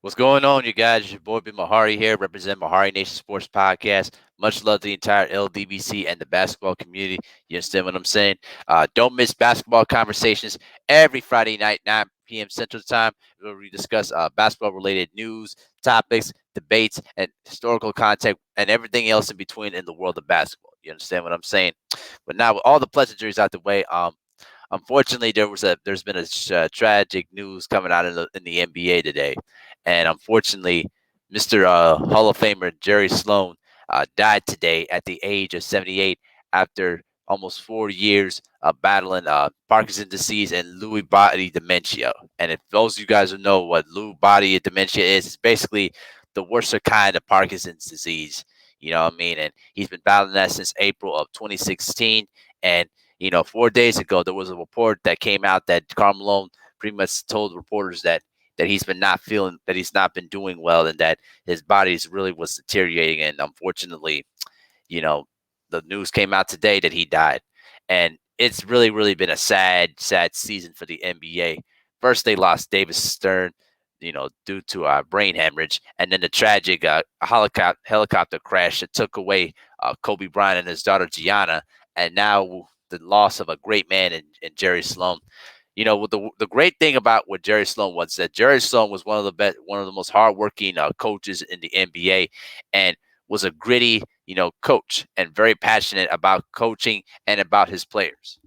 What's going on, you guys? It's your boy B Mahari here, represent Mahari Nation Sports Podcast. Much love to the entire LDBC and the basketball community. You understand what I'm saying? Don't miss basketball conversations every Friday night, 9 p.m. Central Time, where we discuss basketball related news, topics, debates, and historical content, and everything else in between in the world of basketball. You understand what I'm saying? But now, with all the pleasantries out the way, unfortunately, there's been a tragic news coming out in the NBA today, and unfortunately, Mr. Hall of Famer Jerry Sloan died today at the age of 78 after almost 4 years of battling Parkinson's disease and Lewy body dementia. And if those of you guys who know what Lewy body dementia is, it's basically the worst kind of Parkinson's disease. You know what I mean? And he's been battling that since April of 2016. And 4 days ago, there was a report that came out that Karl Malone pretty much told reporters that he's been not feeling, that he's not been doing well, and that his body really was deteriorating. And unfortunately, you know, the news came out today that he died, and it's really, really been a sad, sad season for the NBA. First, they lost Davis Stern, due to a brain hemorrhage, and then the tragic helicopter crash that took away Kobe Bryant and his daughter Gianna, and now the loss of a great man in Jerry Sloan. The great thing about what Jerry Sloan was that Jerry Sloan was one of the most hardworking coaches in the NBA, and was a gritty, coach and very passionate about coaching and about his players.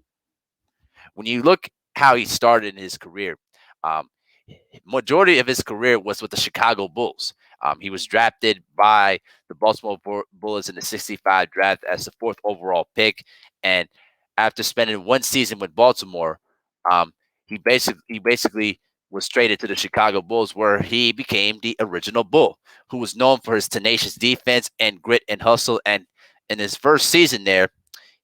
When you look how he started in his career, um, majority of his career was with the Chicago Bulls. He was drafted by the Baltimore Bullets in the '65 draft as the fourth overall pick, and after spending one season with Baltimore, um, he basically was traded to the Chicago Bulls, where he became the original Bull, who was known for his tenacious defense and grit and hustle. And in his first season there,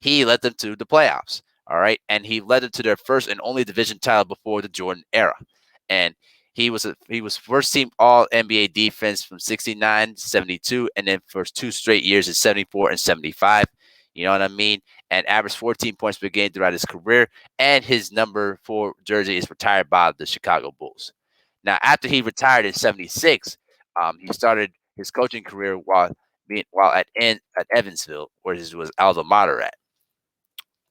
he led them to the playoffs. All right, and he led them to their first and only division title before the Jordan era. And he was first team All NBA defense from '69 to '72, and then for 2 straight years in '74 and '75. You know what I mean? And averaged 14 points per game throughout his career. And his number 4 jersey is retired by the Chicago Bulls. Now, after he retired in '76, he started his coaching career while at Evansville, where his was alma mater at.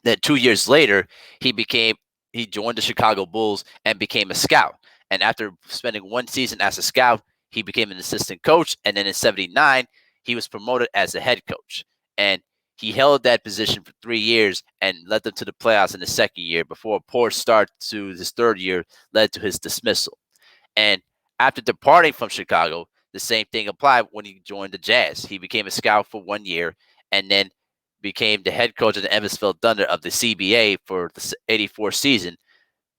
Then 2 years later, he became he joined the Chicago Bulls and became a scout. And after spending one season as a scout, he became an assistant coach. And then in '79, he was promoted as a head coach. And he held that position for 3 years and led them to the playoffs in the second year before a poor start to his third year led to his dismissal. And after departing from Chicago, the same thing applied when he joined the Jazz. He became a scout for 1 year and then became the head coach of the Evansville Thunder of the CBA for the '84 season.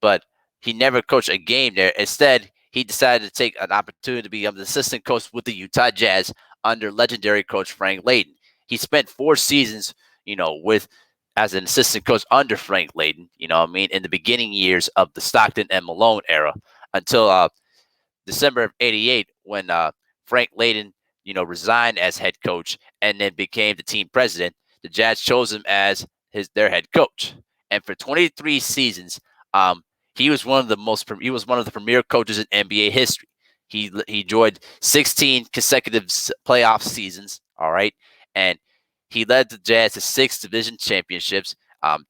But he never coached a game there. Instead, he decided to take an opportunity to become the assistant coach with the Utah Jazz under legendary coach Frank Layden. He spent 4 seasons, with as an assistant coach under Frank Layden, in the beginning years of the Stockton and Malone era until December of '88 when Frank Layden, resigned as head coach and then became the team president. The Jazz chose him as their head coach, and for 23 seasons, um, he was one of the premier coaches in NBA history. He enjoyed 16 consecutive playoff seasons. All right, and he led the Jazz to 6 division championships,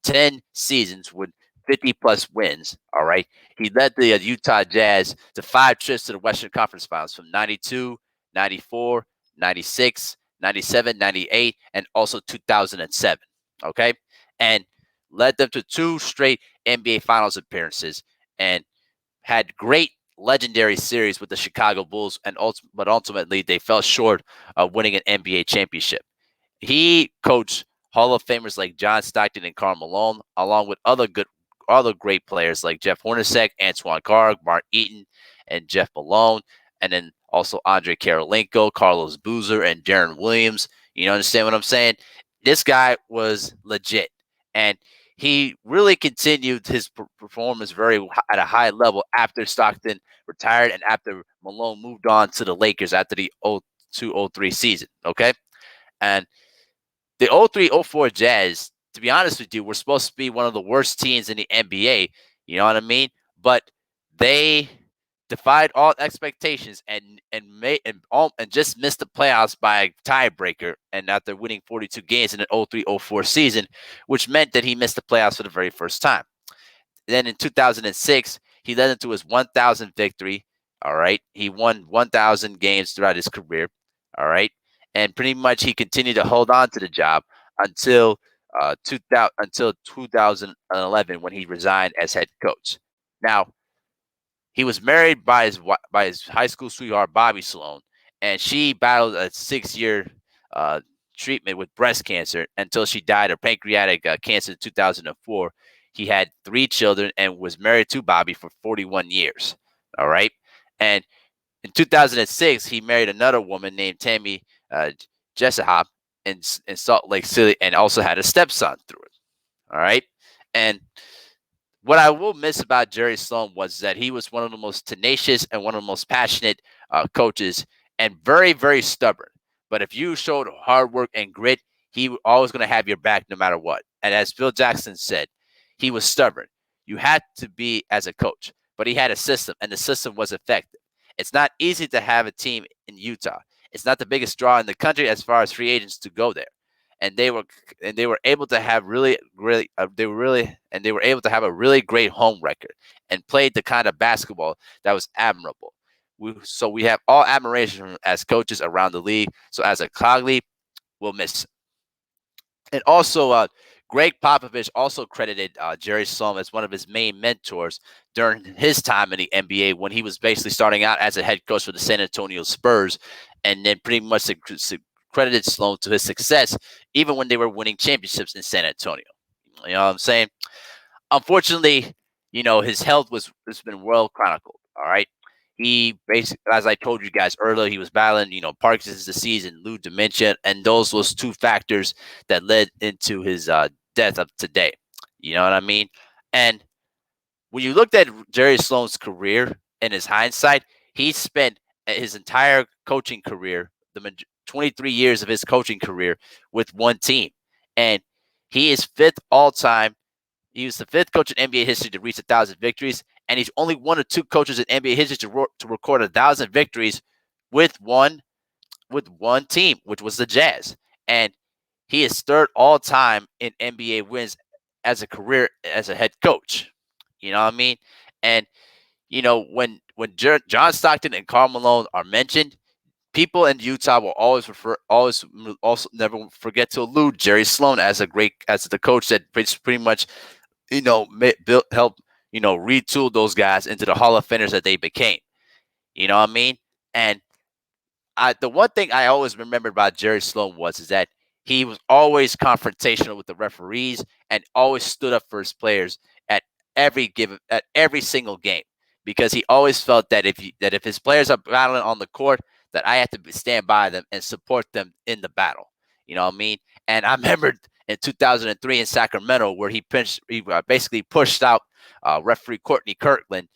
10 seasons with 50 plus wins. All right. He led the Utah Jazz to 5 trips to the Western Conference Finals from '92, '94, '96, '97, '98, and also 2007. Okay. And led them to 2 straight NBA Finals appearances and had great legendary series with the Chicago Bulls, but ultimately they fell short of winning an NBA championship. He coached Hall of Famers like John Stockton and Karl Malone, along with other great players like Jeff Hornacek, Antoine Carr, Mark Eaton, and Jeff Malone, and then also Andre Karolinko, Carlos Boozer, and Darren Williams. You understand what I'm saying? This guy was legit, and he really continued his performance at a high level after Stockton retired and after Malone moved on to the Lakers after the 02-03 season. Okay, and the 03-04 Jazz, to be honest with you, were supposed to be one of the worst teams in the NBA. You know what I mean? But they defied all expectations and just missed the playoffs by a tiebreaker, and after winning 42 games in an 03-04 season, which meant that he missed the playoffs for the very first time. Then in 2006, he led into his 1,000th victory. All right, he won 1,000 games throughout his career. All right, and pretty much he continued to hold on to the job until 2011 when he resigned as head coach. Now, he was married by his high school sweetheart Bobby Sloan, and she battled a 6-year uh, treatment with breast cancer until she died of pancreatic cancer in 2004. He had 3 children and was married to Bobby for 41 years. All right, and in 2006 he married another woman named Tammy uh, Jessahop in Salt Lake City, and also had a stepson through it. All right, and what I will miss about Jerry Sloan was that he was one of the most tenacious and one of the most passionate coaches, and very, very stubborn. But if you showed hard work and grit, he was always going to have your back no matter what. And as Phil Jackson said, he was stubborn. You had to be as a coach, but he had a system, and the system was effective. It's not easy to have a team in Utah. It's not the biggest draw in the country as far as free agents to go there, and they were able to have they were able to have a really great home record and played the kind of basketball that was admirable. So we have all admiration as coaches around the league. So as a colleague, we'll miss him. And also, Greg Popovich also credited Jerry Sloan as one of his main mentors during his time in the NBA when he was basically starting out as a head coach for the San Antonio Spurs, and then pretty much credited Sloan to his success even when they were winning championships in San Antonio. You know what I'm saying? Unfortunately, his health has been well chronicled. All right. He basically, as I told you guys earlier, he was battling, Parkinson's disease and Lou dementia, and those was 2 factors that led into his death of today. You know what I mean? And when you looked at Jerry Sloan's career in his hindsight, he spent his entire coaching career, 23 years of his coaching career, with one team, and he is fifth all time. He was the fifth coach in NBA history to reach 1,000 victories, and he's only one of 2 coaches in NBA history to record 1,000 victories with one team, which was the Jazz. And he is third all time in NBA wins as a career as a head coach. You know what I mean? And when John Stockton and Karl Malone are mentioned, people in Utah will always also never forget to allude Jerry Sloan as the coach that pretty much help retool those guys into the Hall of Famers that they became. You know what I mean? And the one thing I always remembered about Jerry Sloan is that he was always confrontational with the referees and always stood up for his players at every single game, because he always felt that if his players are battling on the court, that I have to stand by them and support them in the battle. You know what I mean? And I remember in 2003 in Sacramento where he basically pushed out referee Courtney Kirkland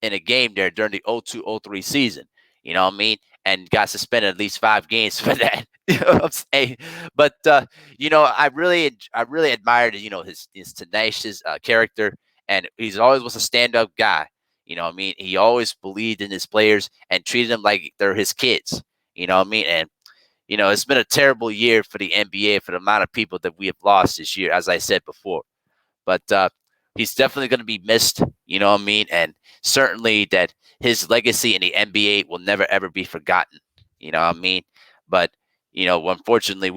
in a game there during the 02-03 season. You know what I mean? And got suspended at least 5 games for that. You know what I'm saying? But I really admired his tenacious character, and he's always was a stand-up guy. You know what I mean? He always believed in his players and treated them like they're his kids. You know what I mean? And it's been a terrible year for the NBA for the amount of people that we have lost this year, as I said before. But he's definitely going to be missed. You know what I mean? And certainly that his legacy in the NBA will never ever be forgotten. You know what I mean? But unfortunately,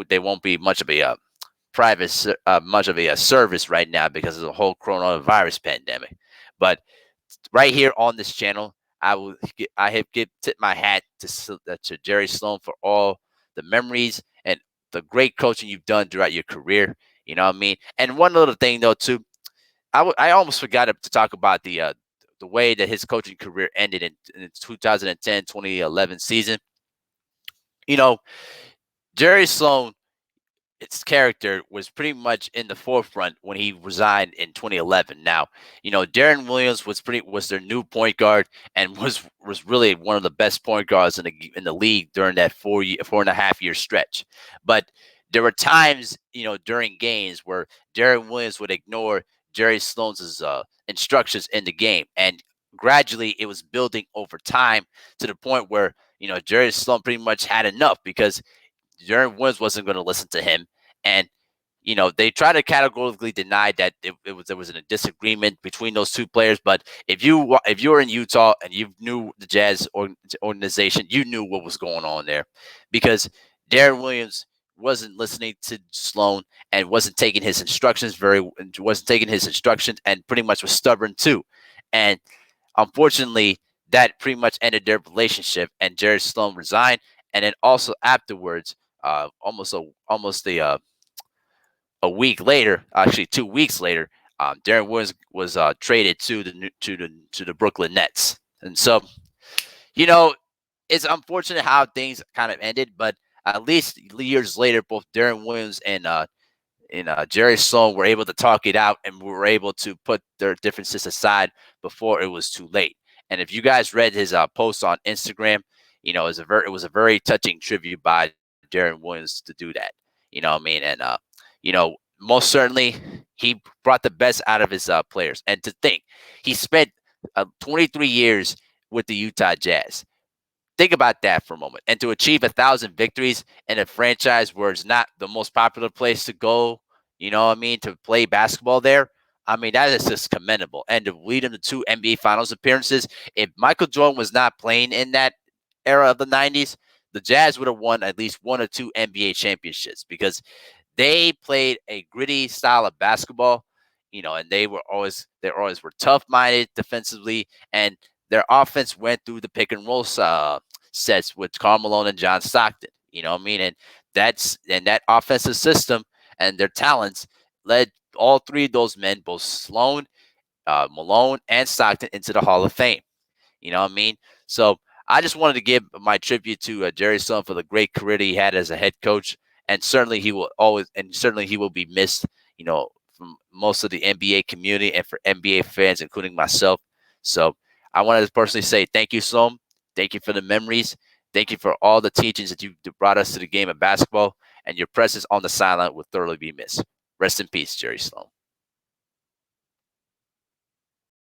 they won't be much of a much of a service right now because of the whole coronavirus pandemic. But right here on this channel, I have tip my hat to Jerry Sloan for all the memories and the great coaching you've done throughout your career. You know what I mean? And one little thing though too, I almost forgot to talk about the way that his coaching career ended in the 2010-2011 season. Jerry Sloan, its character was pretty much in the forefront when he resigned in 2011. Now, Darren Williams was their new point guard and was really one of the best point guards in the league during that 4.5 year stretch. But there were times, during games where Darren Williams would ignore Jerry Sloan's instructions in the game, and gradually it was building over time to the point where, Jerry Sloan pretty much had enough because Jerry Williams wasn't going to listen to him. And they try to categorically deny that there was a disagreement between those two players. But if you were in Utah and you knew the Jazz organization, you knew what was going on there, because Darren Williams wasn't listening to Sloan and wasn't taking his instructions, and pretty much was stubborn too. And unfortunately, that pretty much ended their relationship, and Jerry Sloan resigned. And then also afterwards, almost a week later, actually 2 weeks later, Darren Williams was traded to the Brooklyn Nets. And so, you know, it's unfortunate how things kind of ended, but at least years later, both Darren Williams and Jerry Sloan were able to talk it out, and were able to put their differences aside before it was too late. And if you guys read his post on Instagram, it was a very touching tribute by Darren Williams to do that. You know what I mean? And most certainly he brought the best out of his players. And to think, he spent 23 years with the Utah Jazz. Think about that for a moment. And to achieve 1,000 victories in a franchise where it's not the most popular place to go, to play basketball there. I mean, that is just commendable. And to lead him to 2 NBA Finals appearances. If Michael Jordan was not playing in that era of the 90s, the Jazz would have won at least 1 or 2 NBA championships, because they played a gritty style of basketball, and they always were tough minded defensively, and their offense went through the pick and roll sets with Karl Malone and John Stockton. You know what I mean? And that offensive system and their talents led all three of those men, both Sloan, Malone, and Stockton, into the Hall of Fame. You know what I mean? So I just wanted to give my tribute to Jerry Sloan for the great career that he had as a head coach, and certainly he will be missed. From most of the NBA community and for NBA fans, including myself. So I wanted to personally say thank you, Sloan. Thank you for the memories. Thank you for all the teachings that you brought us to the game of basketball, and your presence on the sideline will thoroughly be missed. Rest in peace, Jerry Sloan.